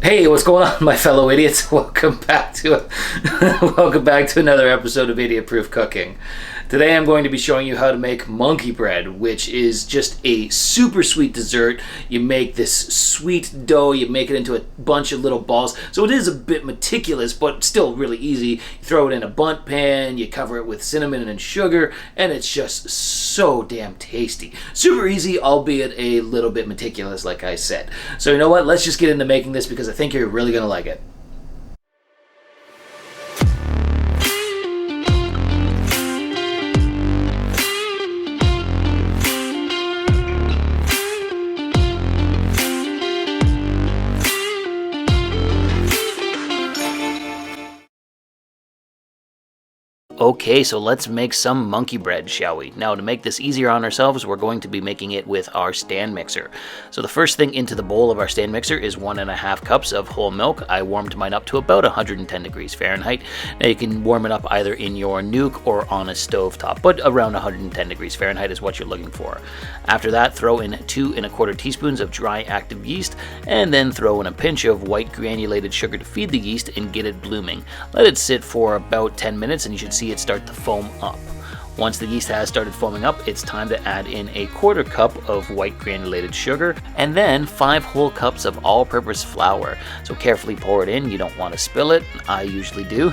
Hey, what's going on, my fellow idiots? Welcome back to another episode of Idiot Proof Cooking. Today I'm going to be showing you how to make monkey bread, which is just a super sweet dessert. You make this sweet dough, you make it into a bunch of little balls. So it is a bit meticulous, but still really easy. You throw it in a bundt pan, you cover it with cinnamon and sugar, and it's just so damn tasty. Super easy, albeit a little bit meticulous, like I said. So you know what? Let's just get into making this because I think you're really going to like it. Okay, so let's make some monkey bread, shall we? Now, to make this easier on ourselves, we're going to be making it with our stand mixer. So the first thing into the bowl of our stand mixer is 1.5 cups of whole milk. I warmed mine up to about 110 degrees Fahrenheit. Now you can warm it up either in your nuke or on a stove top, but around 110 degrees Fahrenheit is what you're looking for. After that, throw in 2 1/4 teaspoons of dry active yeast, and then throw in a pinch of white granulated sugar to feed the yeast and get it blooming. Let it sit for about 10 minutes and you should see it start to foam up. Once the yeast has started foaming up, it's time to add in 1/4 cup of white granulated sugar and then 5 whole cups of all-purpose flour. So carefully pour it in, you don't want to spill it. I usually do.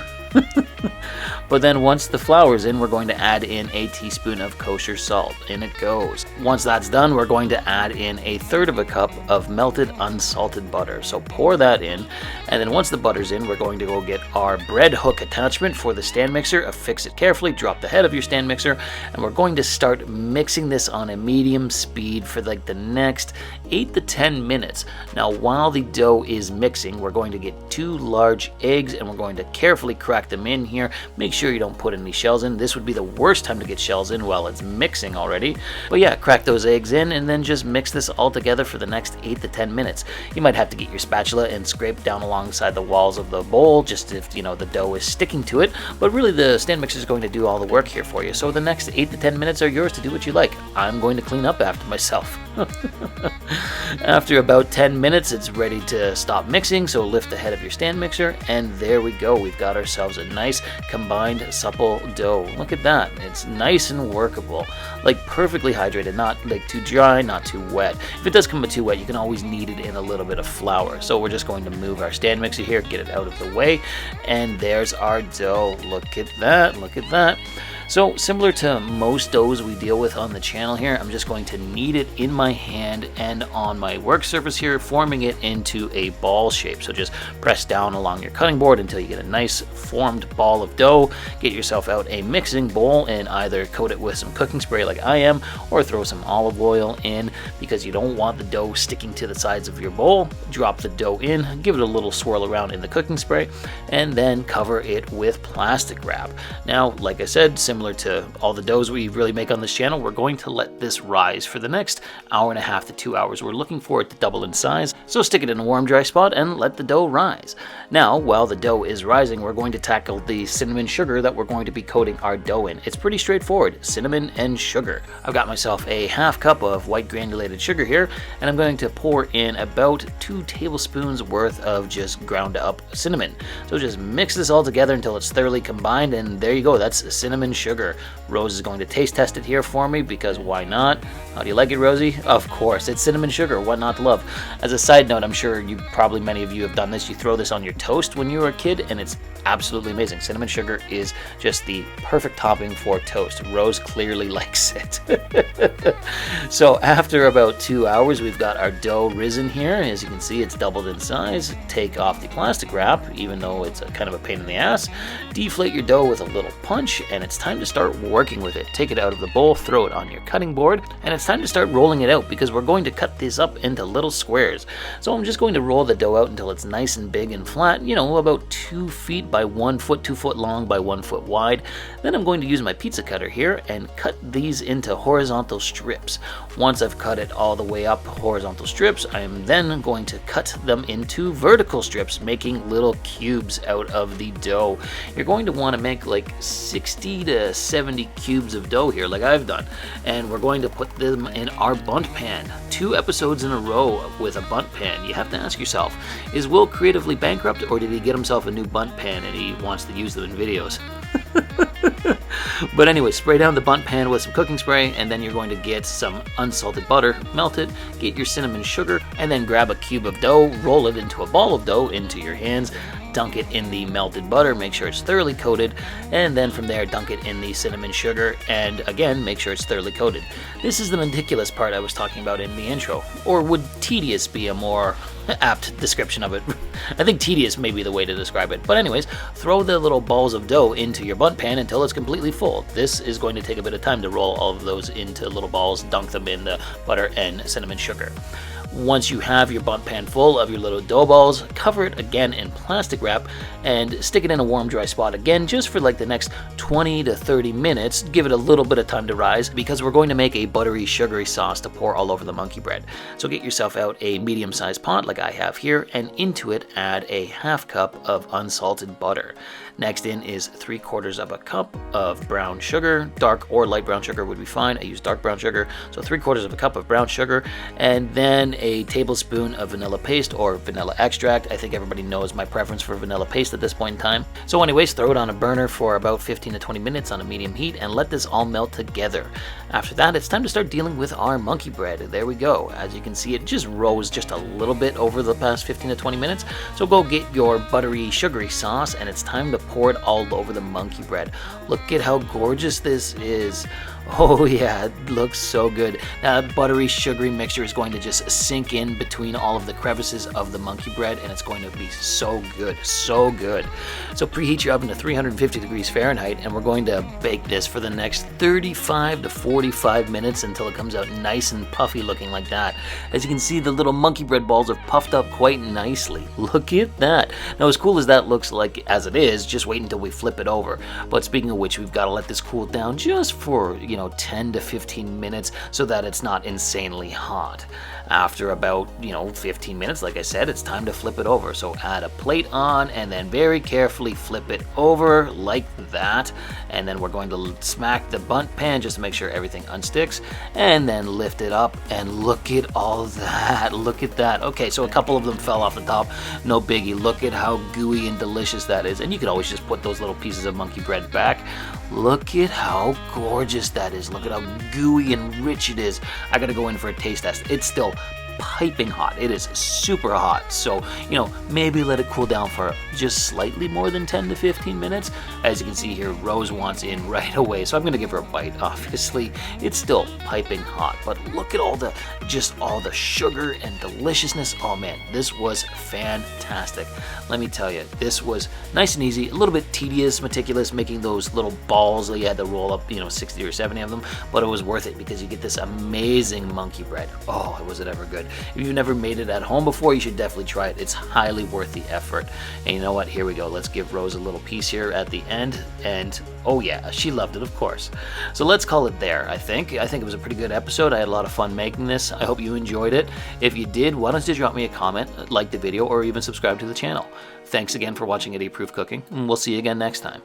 But then once the flour's in, we're going to add in 1 teaspoon of kosher salt. In it goes. Once that's done, we're going to add in 1/3 cup of melted unsalted butter. So pour that in, and then once the butter's in, we're going to go get our bread hook attachment for the stand mixer. Affix it carefully, drop the head of your stand mixer, and we're going to start mixing this on a medium speed for like the next 8 to 10 minutes. Now while the dough is mixing, we're going to get 2 large eggs and we're going to carefully crack them in here. Make sure you don't put any shells in. This would be the worst time to get shells in while it's mixing already. But yeah, crack those eggs in and then just mix this all together for the next 8 to 10 minutes. You might have to get your spatula and scrape down alongside the walls of the bowl just if the dough is sticking to it. But really the stand mixer is going to do all the work here for you. So the next 8 to 10 minutes are yours to do what you like. I'm going to clean up after myself. After about 10 minutes, it's ready to stop mixing, so lift the head of your stand mixer, and there we go. We've got ourselves a nice combined supple dough. Look at that. It's nice and workable. Like perfectly hydrated, not like too dry, not too wet. If it does come too wet, you can always knead it in a little bit of flour. So we're just going to move our stand mixer here, get it out of the way, and there's our dough. Look at that. Look at that. So similar to most doughs we deal with on the channel here, I'm just going to knead it in my hand and on my work surface here, forming it into a ball shape. So just press down along your cutting board until you get a nice formed ball of dough. Get yourself out a mixing bowl and either coat it with some cooking spray like I am, or throw some olive oil in because you don't want the dough sticking to the sides of your bowl. Drop the dough in, give it a little swirl around in the cooking spray, and then cover it with plastic wrap. Now, like I said, similar to all the doughs we really make on this channel, we're going to let this rise for the next 1.5 to 2 hours. We're looking for it to double in size, so stick it in a warm, dry spot and let the dough rise. Now, while the dough is rising, we're going to tackle the cinnamon sugar that we're going to be coating our dough in. It's pretty straightforward, cinnamon and sugar. I've got myself a 1/2 cup of white granulated sugar here, and I'm going to pour in about 2 tablespoons worth of just ground up cinnamon. So just mix this all together until it's thoroughly combined, and there you go, that's cinnamon sugar. Rose is going to taste test it here for me because why not? How do you like it, Rosie? Of course, it's cinnamon sugar. What not to love? As a side note, I'm sure many of you have done this. You throw this on your toast when you were a kid, and it's absolutely amazing. Cinnamon sugar is just the perfect topping for toast. Rose clearly likes it. So after about 2 hours, we've got our dough risen here. As you can see, it's doubled in size. Take off the plastic wrap, even though it's kind of a pain in the ass. Deflate your dough with a little punch, and it's time to start working with it. Take it out of the bowl, throw it on your cutting board, and it's time to start rolling it out because we're going to cut this up into little squares. So I'm just going to roll the dough out until it's nice and big and flat, about 2 feet by 1 foot, 2 foot long by 1 foot wide. Then I'm going to use my pizza cutter here and cut these into horizontal strips. Once I've cut it all the way up horizontal strips, I am then going to cut them into vertical strips, making little cubes out of the dough. You're going to want to make like 60 to to 70 cubes of dough here, like I've done, and we're going to put them in our bundt pan. 2 episodes in a row with a bundt pan. You have to ask yourself, is Will creatively bankrupt, or did he get himself a new bundt pan and he wants to use them in videos? But anyway, spray down the bundt pan with some cooking spray, and then you're going to get some unsalted butter, melt it, get your cinnamon sugar, and then grab a cube of dough, roll it into a ball of dough into your hands, dunk it in the melted butter, make sure it's thoroughly coated, and then from there dunk it in the cinnamon sugar, and again make sure it's thoroughly coated. This is the meticulous part I was talking about in the intro, or would tedious be a more apt description of it? I think tedious may be the way to describe it. But anyways, throw the little balls of dough into your bundt pan until it's completely full. This is going to take a bit of time to roll all of those into little balls, dunk them in the butter and cinnamon sugar. Once you have your bundt pan full of your little dough balls, cover it again in plastic wrap and stick it in a warm, dry spot again just for like the next 20 to 30 minutes. Give it a little bit of time to rise because we're going to make a buttery, sugary sauce to pour all over the monkey bread. So get yourself out a medium-sized pot like I have here, and into it add a half cup of unsalted butter. Next in is 3/4 of a cup of brown sugar. Dark or light brown sugar would be fine. I use dark brown sugar, so 3/4 of a cup of brown sugar, and then a tablespoon of vanilla paste or vanilla extract. I think everybody knows my preference for vanilla paste at this point in time. So anyways, throw it on a burner for about 15 to 20 minutes on a medium heat and let this all melt together. After that, it's time to start dealing with our monkey bread. There we go. As you can see, it just rose just a little bit over the past 15 to 20 minutes. So go get your buttery, sugary sauce, and it's time to pour it all over the monkey bread. Look at how gorgeous this is. Oh yeah, it looks so good. Now that buttery, sugary mixture is going to just sink in between all of the crevices of the monkey bread, and it's going to be so good, so good. So preheat your oven to 350 degrees Fahrenheit, and we're going to bake this for the next 35 to 45 minutes until it comes out nice and puffy looking like that. As you can see, the little monkey bread balls are puffed up quite nicely. Look at that. Now as cool as that looks like as it is, just wait until we flip it over. But speaking of which, we've got to let this cool down just for, 10 to 15 minutes so that it's not insanely hot. After about, 15 minutes, like I said, it's time to flip it over. So add a plate on and then very carefully flip it over like that. And then we're going to smack the bundt pan just to make sure everything unsticks, and then lift it up, and look at all that. Look at that. Okay, so a couple of them fell off the top. No biggie. Look at how gooey and delicious that is. And you can always just put those little pieces of monkey bread back. Look at how gorgeous that is. Look at how gooey and rich it is. I gotta go in for a taste test. It's still piping hot. It is super hot. So, maybe let it cool down for just slightly more than 10 to 15 minutes. As you can see here, Rose wants in right away. So I'm going to give her a bite. Obviously, it's still piping hot. But look at all the sugar and deliciousness. Oh man, this was fantastic. Let me tell you, this was nice and easy. A little bit tedious, meticulous, making those little balls that you had to roll up, 60 or 70 of them. But it was worth it because you get this amazing monkey bread. Oh, was it ever good. If you've never made it at home before, you should definitely try it. It's highly worth the effort. And you know what? Here we go. Let's give Rose a little piece here at the end. And oh yeah, she loved it, of course. So let's call it there, I think. I think it was a pretty good episode. I had a lot of fun making this. I hope you enjoyed it. If you did, why don't you drop me a comment, like the video, or even subscribe to the channel. Thanks again for watching Idiot Proof Cooking, and we'll see you again next time.